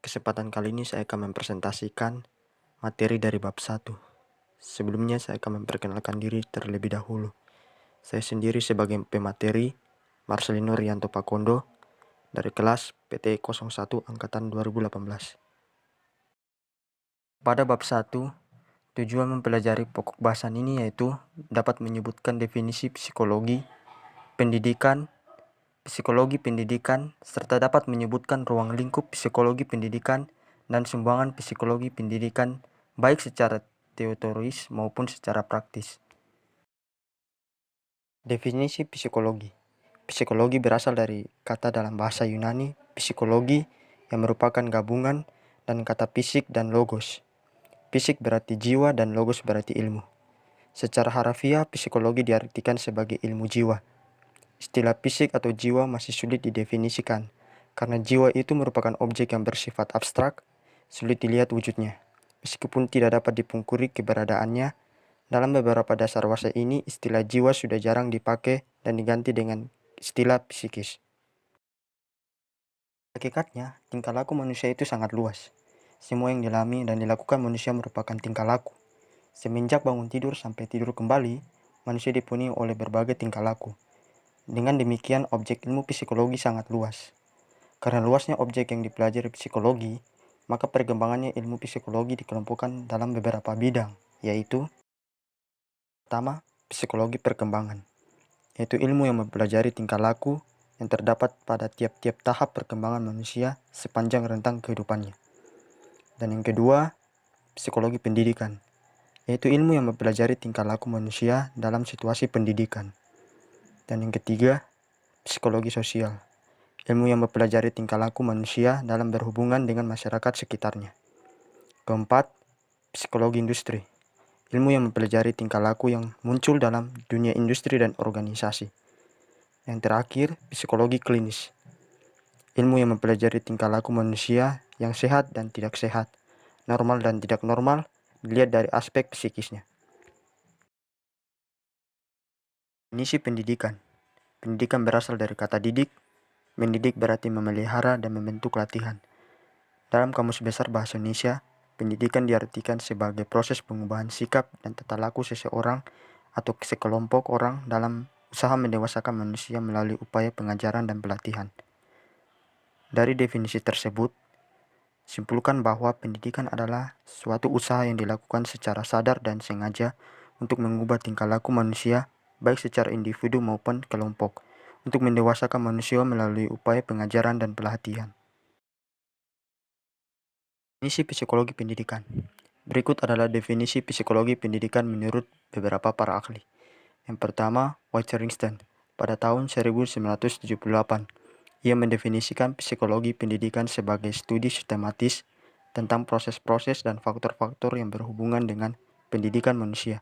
Kesempatan kali ini saya akan mempresentasikan materi dari bab 1. Sebelumnya saya akan memperkenalkan diri terlebih dahulu. Saya sendiri sebagai pemateri Marcelino Rianto Pakondo dari kelas PT 01 Angkatan 2018. Pada bab 1, tujuan mempelajari pokok bahasan ini yaitu dapat menyebutkan definisi psikologi pendidikan, serta dapat menyebutkan ruang lingkup psikologi pendidikan dan sumbangan psikologi pendidikan baik secara teoris maupun secara praktis. Definisi psikologi. Psikologi berasal dari kata dalam bahasa Yunani psikologi yang merupakan gabungan dan kata fisik dan logos. Fisik berarti jiwa dan logos berarti ilmu. Secara harafiah, psikologi diartikan sebagai ilmu jiwa. Istilah fisik atau jiwa masih sulit didefinisikan, karena jiwa itu merupakan objek yang bersifat abstrak, sulit dilihat wujudnya. Meskipun tidak dapat dipungkiri keberadaannya, dalam beberapa dasar bahasa ini istilah jiwa sudah jarang dipakai dan diganti dengan istilah psikis. Hakikatnya, tingkah laku manusia itu sangat luas. Semua yang dialami dan dilakukan manusia merupakan tingkah laku. Semenjak bangun tidur sampai tidur kembali, manusia dipenuhi oleh berbagai tingkah laku. Dengan demikian, objek ilmu psikologi sangat luas. Karena luasnya objek yang dipelajari psikologi, maka perkembangannya ilmu psikologi dikelompokkan dalam beberapa bidang, yaitu pertama, psikologi perkembangan, yaitu ilmu yang mempelajari tingkah laku yang terdapat pada tiap-tiap tahap perkembangan manusia sepanjang rentang kehidupannya. Dan yang kedua, psikologi pendidikan, yaitu ilmu yang mempelajari tingkah laku manusia dalam situasi pendidikan. Dan yang ketiga, psikologi sosial, ilmu yang mempelajari tingkah laku manusia dalam berhubungan dengan masyarakat sekitarnya. Keempat, psikologi industri, ilmu yang mempelajari tingkah laku yang muncul dalam dunia industri dan organisasi. Yang terakhir, psikologi klinis, ilmu yang mempelajari tingkah laku manusia yang sehat dan tidak sehat, normal dan tidak normal, dilihat dari aspek psikisnya. Definisi pendidikan. Pendidikan berasal dari kata didik. Mendidik berarti memelihara dan membentuk latihan. Dalam Kamus Besar Bahasa Indonesia, pendidikan diartikan sebagai proses pengubahan sikap dan tata laku seseorang atau sekelompok orang dalam usaha mendewasakan manusia melalui upaya pengajaran dan pelatihan. Dari definisi tersebut, simpulkan bahwa pendidikan adalah suatu usaha yang dilakukan secara sadar dan sengaja untuk mengubah tingkah laku manusia, baik secara individu maupun kelompok, untuk mendewasakan manusia melalui upaya pengajaran dan pelatihan. Definisi psikologi pendidikan. Berikut adalah definisi psikologi pendidikan menurut beberapa para ahli. Yang pertama, Wittgenstein pada tahun 1978. Ia mendefinisikan psikologi pendidikan sebagai studi sistematis tentang proses-proses dan faktor-faktor yang berhubungan dengan pendidikan manusia.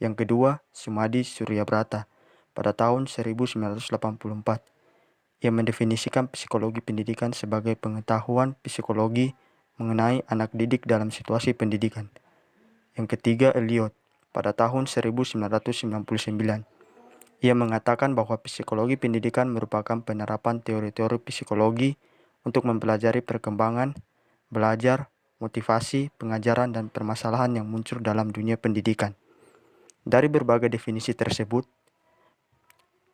Yang kedua, Sumadi Suryabrata pada tahun 1984. Ia mendefinisikan psikologi pendidikan sebagai pengetahuan psikologi mengenai anak didik dalam situasi pendidikan. Yang ketiga, Eliot pada tahun 1999. Ia mengatakan bahwa psikologi pendidikan merupakan penerapan teori-teori psikologi untuk mempelajari perkembangan, belajar, motivasi, pengajaran, dan permasalahan yang muncul dalam dunia pendidikan. Dari berbagai definisi tersebut,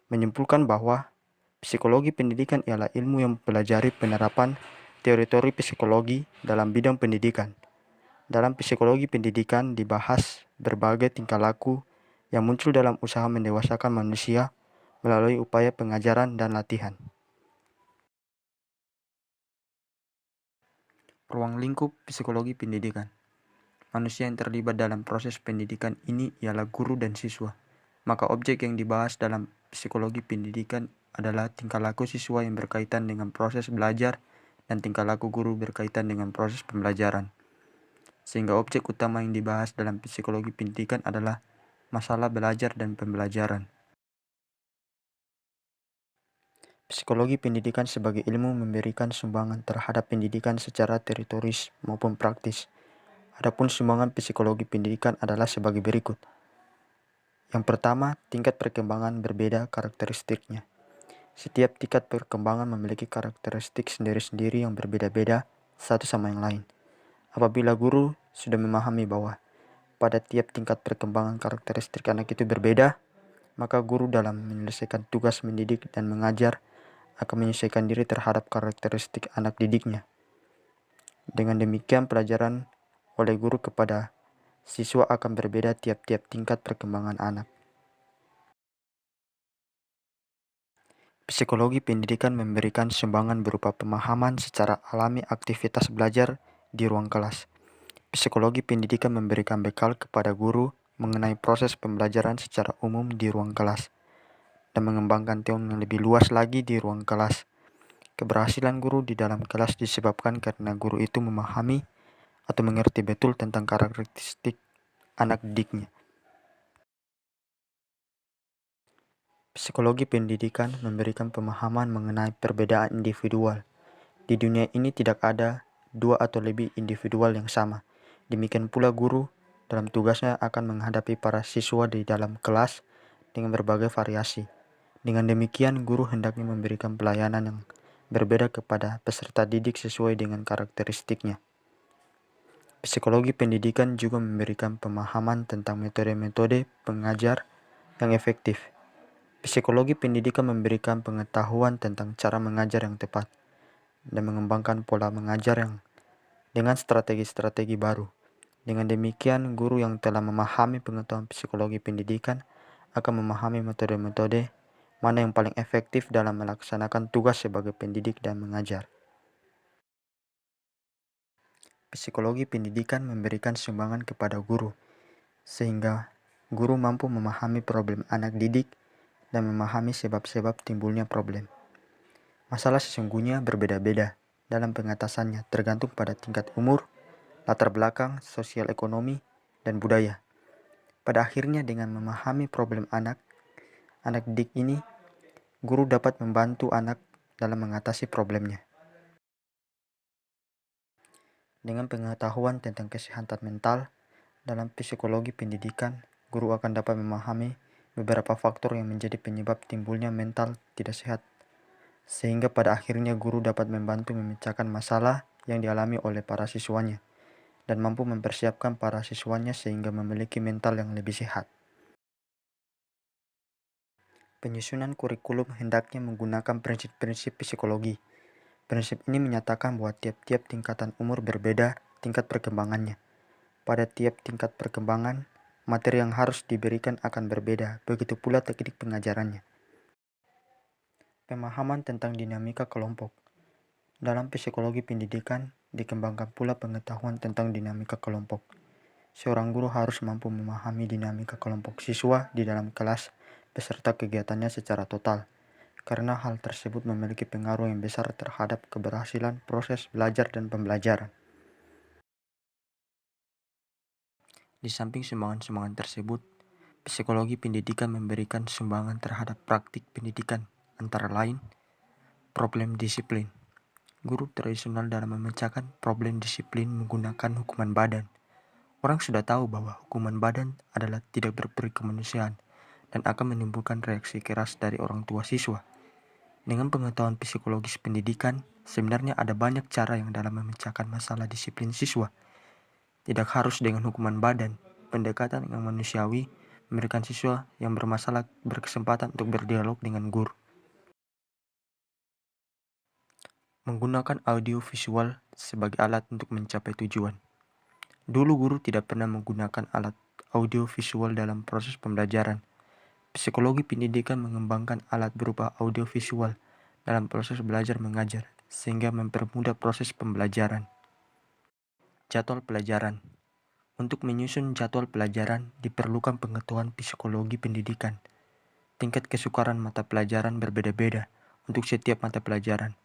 menyimpulkan bahwa psikologi pendidikan ialah ilmu yang mempelajari penerapan teori-teori psikologi dalam bidang pendidikan. Dalam psikologi pendidikan dibahas berbagai tingkah laku yang muncul dalam usaha mendewasakan manusia melalui upaya pengajaran dan latihan. Ruang lingkup psikologi pendidikan. Manusia yang terlibat dalam proses pendidikan ini ialah guru dan siswa. Maka objek yang dibahas dalam psikologi pendidikan adalah tingkah laku siswa yang berkaitan dengan proses belajar dan tingkah laku guru berkaitan dengan proses pembelajaran. Sehingga objek utama yang dibahas dalam psikologi pendidikan adalah masalah belajar dan pembelajaran. Psikologi pendidikan sebagai ilmu memberikan sumbangan terhadap pendidikan secara teoris maupun praktis. Adapun sumbangan psikologi pendidikan adalah sebagai berikut. Yang pertama, tingkat perkembangan berbeda karakteristiknya. Setiap tingkat perkembangan memiliki karakteristik sendiri-sendiri yang berbeda-beda satu sama yang lain. Apabila guru sudah memahami bahwa pada tiap tingkat perkembangan karakteristik anak itu berbeda, maka guru dalam menyelesaikan tugas mendidik dan mengajar akan menyesuaikan diri terhadap karakteristik anak didiknya. Dengan demikian, pelajaran oleh guru kepada siswa akan berbeda tiap-tiap tingkat perkembangan anak. Psikologi pendidikan memberikan sumbangan berupa pemahaman secara alami aktivitas belajar di ruang kelas. Psikologi pendidikan memberikan bekal kepada guru mengenai proses pembelajaran secara umum di ruang kelas dan mengembangkan teori yang lebih luas lagi di ruang kelas. Keberhasilan guru di dalam kelas disebabkan karena guru itu memahami atau mengerti betul tentang karakteristik anak didiknya. Psikologi pendidikan memberikan pemahaman mengenai perbedaan individual. Di dunia ini tidak ada dua atau lebih individual yang sama. Demikian pula guru dalam tugasnya akan menghadapi para siswa di dalam kelas dengan berbagai variasi. Dengan demikian, guru hendaknya memberikan pelayanan yang berbeda kepada peserta didik sesuai dengan karakteristiknya. Psikologi pendidikan juga memberikan pemahaman tentang metode-metode pengajar yang efektif. Psikologi pendidikan memberikan pengetahuan tentang cara mengajar yang tepat dan mengembangkan pola mengajar yang dengan strategi-strategi baru. Dengan demikian, guru yang telah memahami pengetahuan psikologi pendidikan akan memahami metode-metode mana yang paling efektif dalam melaksanakan tugas sebagai pendidik dan mengajar. Psikologi pendidikan memberikan sumbangan kepada guru, sehingga guru mampu memahami problem anak didik dan memahami sebab-sebab timbulnya problem. Masalah sesungguhnya berbeda-beda dalam pengatasannya tergantung pada tingkat umur, latar belakang, sosial ekonomi, dan budaya. Pada akhirnya dengan memahami problem anak didik ini, guru dapat membantu anak dalam mengatasi problemnya. Dengan pengetahuan tentang kesehatan mental dalam psikologi pendidikan, guru akan dapat memahami beberapa faktor yang menjadi penyebab timbulnya mental tidak sehat, sehingga pada akhirnya guru dapat membantu memecahkan masalah yang dialami oleh para siswanya dan mampu mempersiapkan para siswanya sehingga memiliki mental yang lebih sehat. Penyusunan kurikulum hendaknya menggunakan prinsip-prinsip psikologi. Prinsip ini menyatakan bahwa tiap-tiap tingkatan umur berbeda tingkat perkembangannya. Pada tiap tingkat perkembangan, materi yang harus diberikan akan berbeda, begitu pula teknik pengajarannya. Pemahaman tentang dinamika kelompok. Dalam psikologi pendidikan, dikembangkan pula pengetahuan tentang dinamika kelompok. Seorang guru harus mampu memahami dinamika kelompok siswa di dalam kelas beserta kegiatannya secara total, karena hal tersebut memiliki pengaruh yang besar terhadap keberhasilan proses belajar dan pembelajaran. Di samping sumbangan-sumbangan tersebut, psikologi pendidikan memberikan sumbangan terhadap praktik pendidikan, antara lain problem disiplin. Guru tradisional dalam memecahkan problem disiplin menggunakan hukuman badan. Orang sudah tahu bahwa hukuman badan adalah tidak berperi kemanusiaan dan akan menimbulkan reaksi keras dari orang tua siswa. Dengan pengetahuan psikologis pendidikan, sebenarnya ada banyak cara yang dalam memecahkan masalah disiplin siswa. Tidak harus dengan hukuman badan. Pendekatan yang manusiawi memberikan siswa yang bermasalah berkesempatan untuk berdialog dengan guru. Menggunakan audio visual sebagai alat untuk mencapai tujuan. Dulu guru tidak pernah menggunakan alat audio visual dalam proses pembelajaran. Psikologi pendidikan mengembangkan alat berupa audio visual dalam proses belajar mengajar, sehingga mempermudah proses pembelajaran. Jadwal pelajaran. Untuk menyusun jadwal pelajaran diperlukan pengetahuan psikologi pendidikan. Tingkat kesukaran mata pelajaran berbeda-beda untuk setiap mata pelajaran.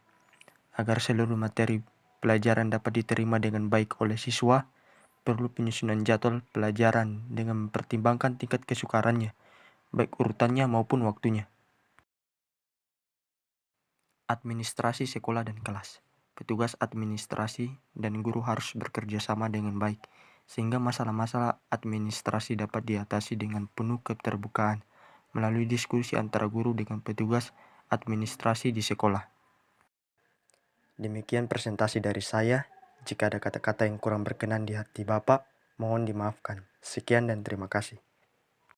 Agar seluruh materi pelajaran dapat diterima dengan baik oleh siswa, perlu penyusunan jadwal pelajaran dengan mempertimbangkan tingkat kesukarannya, baik urutannya maupun waktunya. Administrasi sekolah dan kelas. Petugas administrasi dan guru harus bekerja sama dengan baik, sehingga masalah-masalah administrasi dapat diatasi dengan penuh keterbukaan melalui diskusi antara guru dengan petugas administrasi di sekolah. Demikian presentasi dari saya. Jika ada kata-kata yang kurang berkenan di hati Bapak, mohon dimaafkan. Sekian dan terima kasih.